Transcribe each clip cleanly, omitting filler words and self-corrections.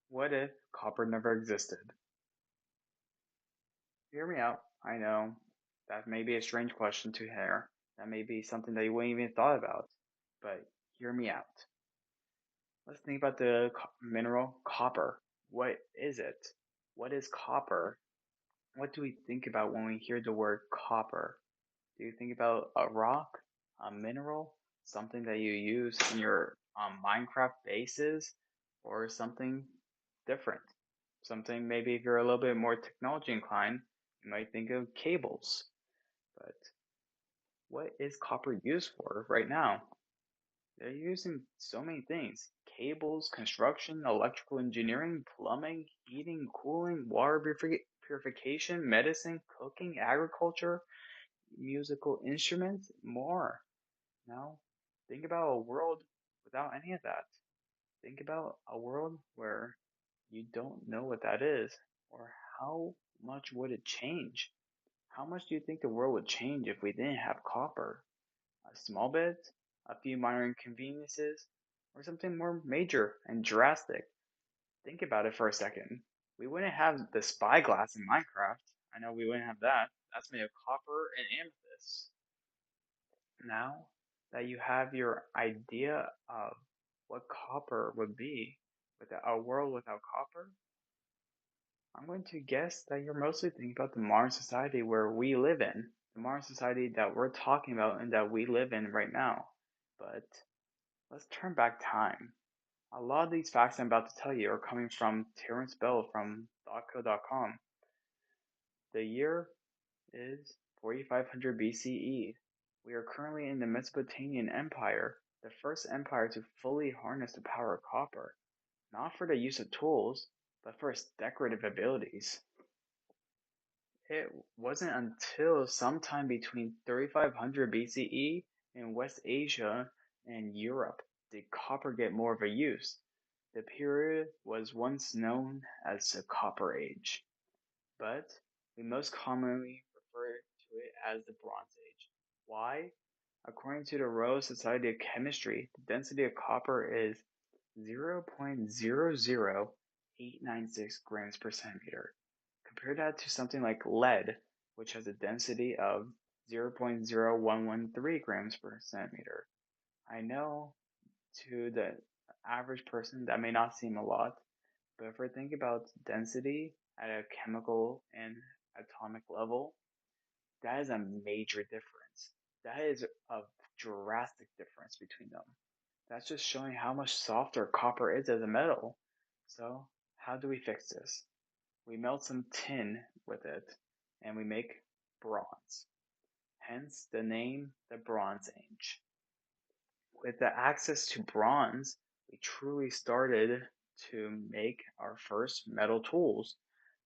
What if copper never existed? Hear me out. I know that may be a strange question to hear. That may be something that you wouldn't even thought about. But hear me out. Let's think about the mineral copper. What is it? What is copper? What do we think about when we hear the word copper? Do you think about a rock, a mineral, something that you use in your Minecraft bases, or something different? Something maybe if you're a little bit more technology inclined, you might think of cables. But what is copper used for right now? They're using so many things: cables, construction, electrical engineering, plumbing, heating, cooling, water purification, medicine, cooking, agriculture, musical instruments, more. Now, think about a world without any of that. Think about a world where you don't know what that is, or how much would it change? How much do you think the world would change if we didn't have copper? A small bit, a few minor inconveniences, or something more major and drastic? Think about it for a second. We wouldn't have the spyglass in Minecraft. I know we wouldn't have that. That's made of copper and amethyst. Now that you have your idea of what copper would be with a world without copper, I'm going to guess that you're mostly thinking about the modern society where we live in, the modern society that we're talking about and that we live in right now. But let's turn back time. A lot of these facts I'm about to tell you are coming from Terence Bell from .co.com. The year is 4500 BCE. We are currently in the Mesopotamian Empire, the first empire to fully harness the power of copper, not for the use of tools, but for its decorative abilities. It wasn't until sometime between 3500 BCE in West Asia and Europe did copper get more of a use. The period was once known as the Copper Age, but we most commonly refer to it as the Bronze Age. Why? According to the Royal Society of Chemistry, the density of copper is 0.00896 grams per centimeter. Compare that to something like lead, which has a density of 0.0113 grams per centimeter. I know to the average person that may not seem a lot, but if we're thinking about density at a chemical and atomic level, that is a major difference. That is a drastic difference between them. That's just showing how much softer copper is as a metal. So, how do we fix this? We melt some tin with it and we make bronze. Hence the name the Bronze Age. With the access to bronze, we truly started to make our first metal tools,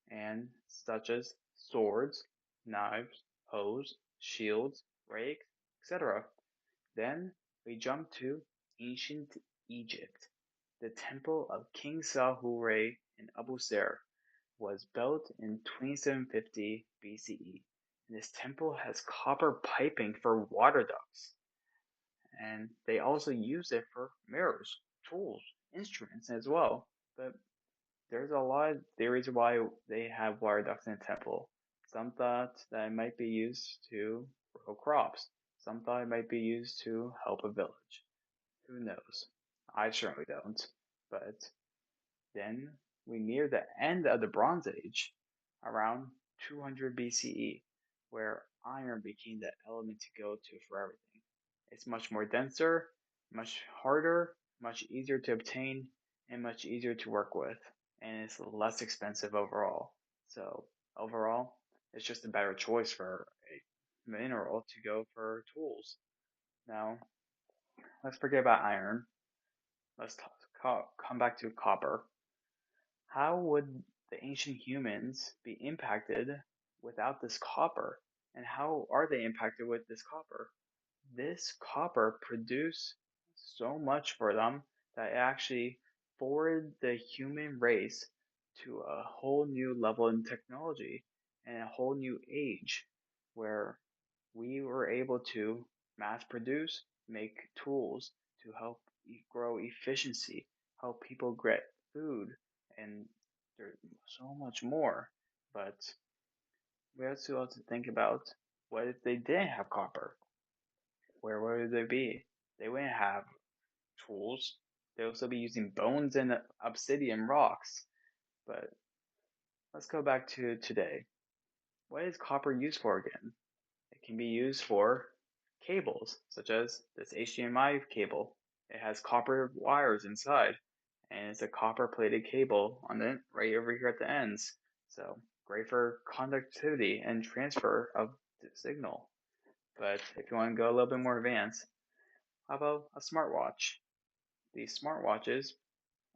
and such as swords, knives, hoes, shields, rakes, etc. Then we jump to ancient Egypt. The temple of King Sahure in Abu Ser was built in 2750 BCE. And this temple has copper piping for water ducts, and they also use it for mirrors, tools, instruments as well. But there's a lot of theories why they have water ducts in a temple. Some thought that it might be used to grow crops. Some thought it might be used to help a village. Who knows? I certainly don't. But then we near the end of the Bronze Age, around 200 BCE, where iron became the element to go to for everything. It's much more denser, much harder, much easier to obtain, and much easier to work with, and it's less expensive overall. So, overall, it's just a better choice for a mineral to go for tools. Now, let's forget about iron. Let's come back to copper. How would the ancient humans be impacted without this copper? And how are they impacted with this copper? This copper produced so much for them that it actually forwarded the human race to a whole new level in technology and a whole new age where we were able to mass produce, make tools to help grow efficiency, help people get food, and there's so much more. But we also have to think about what if they didn't have copper? Where would they be? They wouldn't have tools. They'd also be using bones and obsidian rocks. But let's go back to today. What is copper used for again? It can be used for cables, such as this HDMI cable. It has copper wires inside, and it's a copper plated cable on the right over here at the ends. So great for conductivity and transfer of the signal. But if you want to go a little bit more advanced, how about a smartwatch? These smartwatches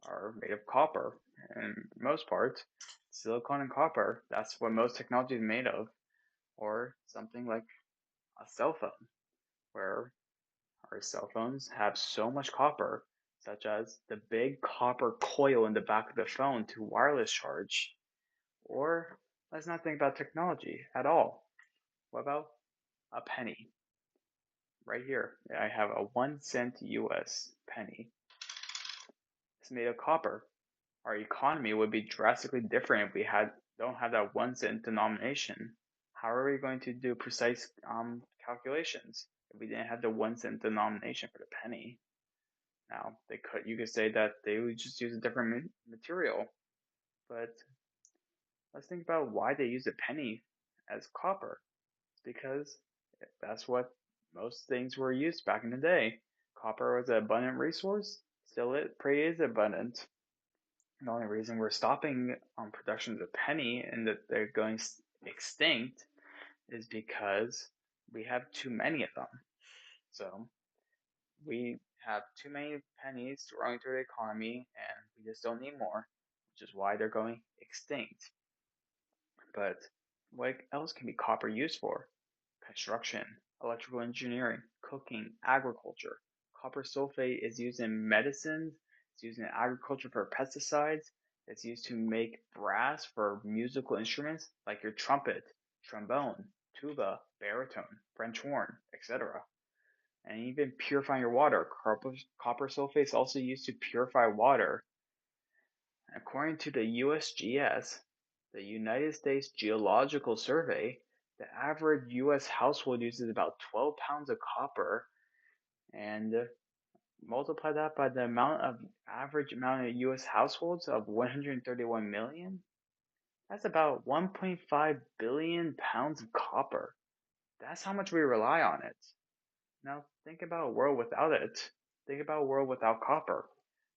are made of copper, in most part, silicon and copper. That's what most technology is made of. Or something like a cell phone, where our cell phones have so much copper, such as the big copper coil in the back of the phone to wireless charge. Or let's not think about technology at all. What about a penny? Right here, I have a 1 cent US penny. It's made of copper. Our economy would be drastically different if we don't have that 1 cent denomination. How are we going to do precise calculations if we didn't have the 1 cent denomination for the penny? Now, you could say that they would just use a different material, but let's think about why they use a penny as copper. It's because that's what most things were used back in the day. Copper was an abundant resource, still it pretty is abundant. The only reason we're stopping production of the penny and that they're going extinct is because we have too many of them. So we have too many pennies running through the economy and we just don't need more, which is why they're going extinct. But what else can be copper used for? Construction, electrical engineering, cooking, agriculture. Copper sulfate is used in medicines, it's used in agriculture for pesticides, it's used to make brass for musical instruments like your trumpet, trombone, tuba, baritone, French horn, etc. And even purifying your water. Copper sulfate is also used to purify water. According to the USGS, the United States Geological Survey, the average US household uses about 12 pounds of copper, and multiply that by the average amount of US households of 131 million. That's about 1.5 billion pounds of copper. That's how much we rely on it. Now think about a world without it. Think about a world without copper.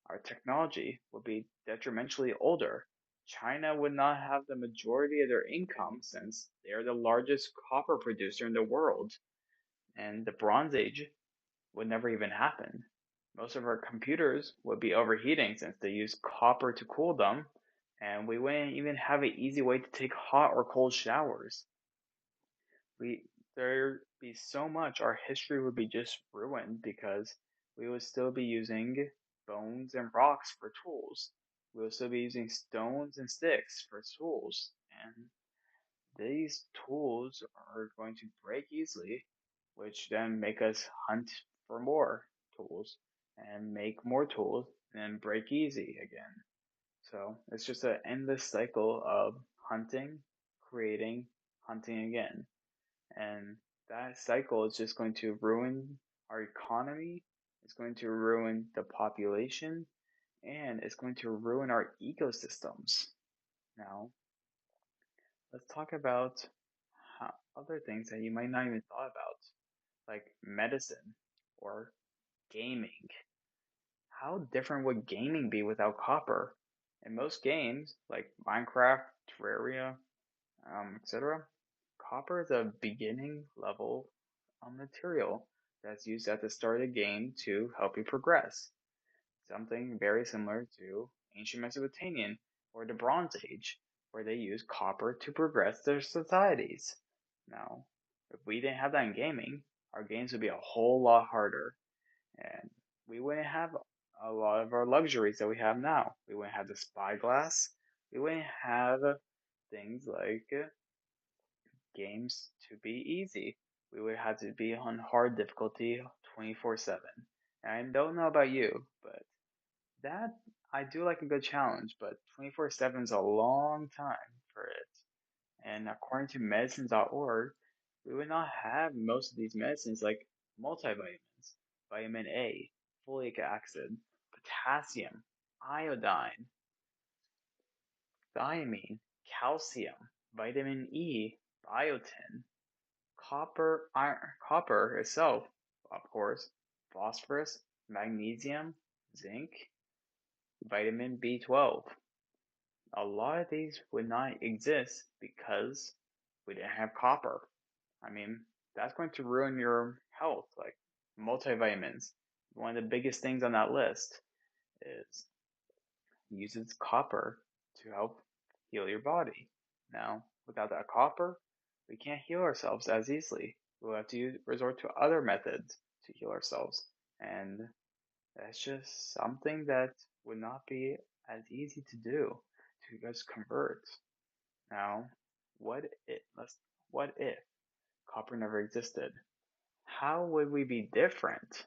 Our technology would be detrimentally older. China would not have the majority of their income since they are the largest copper producer in the world, and the Bronze Age would never even happen. Most of our computers would be overheating since they use copper to cool them, and we wouldn't even have an easy way to take hot or cold showers. we There'd be so much our history would be just ruined because we would still be using bones and rocks for tools. We would still be using stones and sticks for tools, and these tools are going to break easily, which then make us hunt for more tools and make more tools and break easy again. So it's just an endless cycle of hunting, creating, hunting again. And that cycle is just going to ruin our economy, it's going to ruin the population, and it's going to ruin our ecosystems. Now, let's talk about other things that you might not even thought about, like medicine or gaming. How different would gaming be without copper? In most games, like Minecraft, Terraria, etc., copper is a beginning level material that's used at the start of the game to help you progress. Something very similar to ancient Mesopotamian or the Bronze Age, where they used copper to progress their societies. Now, if we didn't have that in gaming, our games would be a whole lot harder, and we wouldn't have a lot of our luxuries that we have now. We wouldn't have the spyglass. We wouldn't have things like games to be easy. We would have to be on hard difficulty 24/7. And I don't know about you, but that I do like a good challenge, but 24/7 is a long time for it. And according to medicine.org, we would not have most of these medicines like multivitamins, vitamin A, folic acid, potassium, iodine, thiamine, calcium, vitamin E, biotin, copper itself, of course, phosphorus, magnesium, zinc, vitamin B12. A lot of these would not exist because we didn't have copper. I mean, that's going to ruin your health. Like multivitamins, one of the biggest things on that list is uses copper to help heal your body. Now, without that copper, we can't heal ourselves as easily. We'll have to resort to other methods to heal ourselves. And that's just something that would not be as easy to do to just convert. Now, what if copper never existed? How would we be different?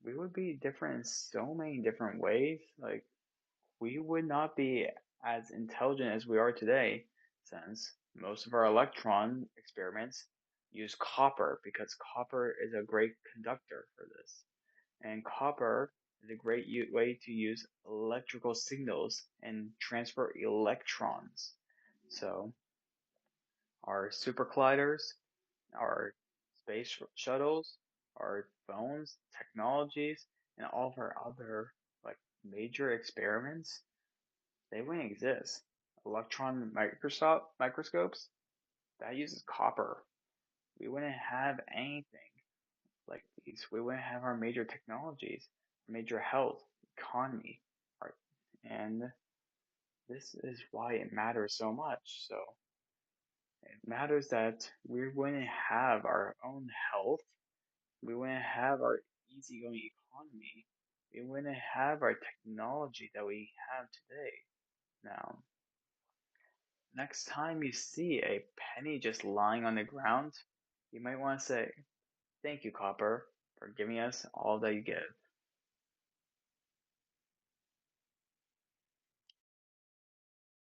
We would be different in so many different ways. Like we would not be as intelligent as we are today, since most of our electron experiments use copper because copper is a great conductor for this. And copper is a great way to use electrical signals and transfer electrons. So our super colliders, our space shuttles, our phones, technologies, and all of our other like major experiments, they wouldn't exist. Electron microscopes, that uses copper. We wouldn't have anything like these. We wouldn't have our major technologies, major health, economy, art, and this is why it matters so much. So it matters that we wouldn't have our own health. We wouldn't have our easygoing economy. We wouldn't have our technology that we have today. Now, next time you see a penny just lying on the ground, you might want to say, "Thank you, Copper, for giving us all that you give."